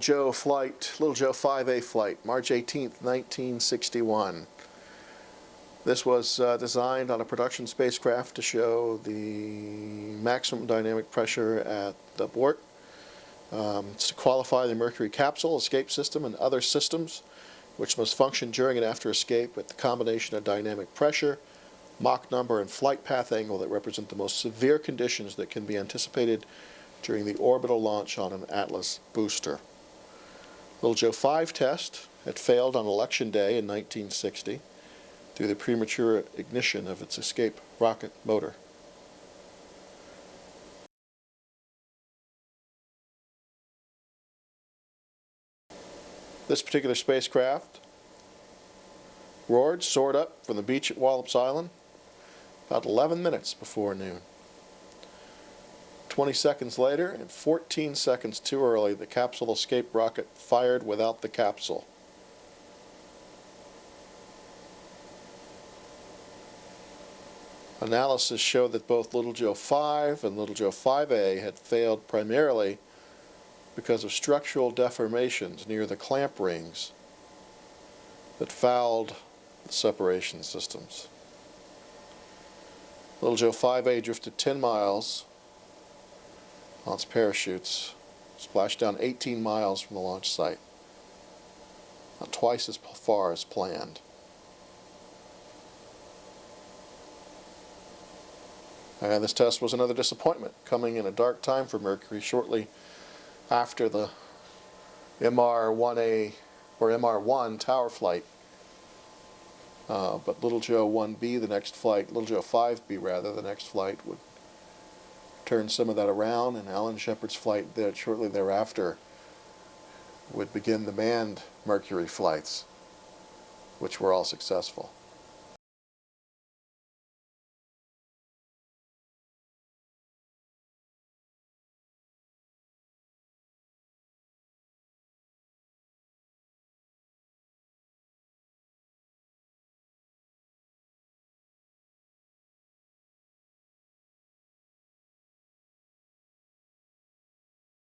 Joe flight, Little Joe 5A flight, March 18th, 1961. This was designed on a production spacecraft to show the maximum dynamic pressure at the abort. It's to qualify the Mercury capsule, escape system, and other systems which must function during and after escape with the combination of dynamic pressure, Mach number, and flight path angle that represent the most severe conditions that can be anticipated during the orbital launch on an Atlas booster. Little Joe 5 test had failed on election day in 1960 due to the premature ignition of its escape rocket motor. This particular spacecraft soared up from the beach at Wallops Island about 11 minutes before noon. 20 seconds later, and 14 seconds too early, the capsule escape rocket fired without the capsule. Analysis showed that both Little Joe 5 and Little Joe 5A had failed primarily because of structural deformations near the clamp rings that fouled the separation systems. Little Joe 5A drifted 10 miles on its parachutes, splashed down 18 miles from the launch site, not twice as far as planned. And this test was another disappointment, coming in a dark time for Mercury shortly after the MR1A or MR1 tower flight. But Little Joe 1B, the next flight, Little Joe 5B rather, the next flight would turn some of that around, and Alan Shepard's flight there shortly thereafter would begin the manned Mercury flights, which were all successful.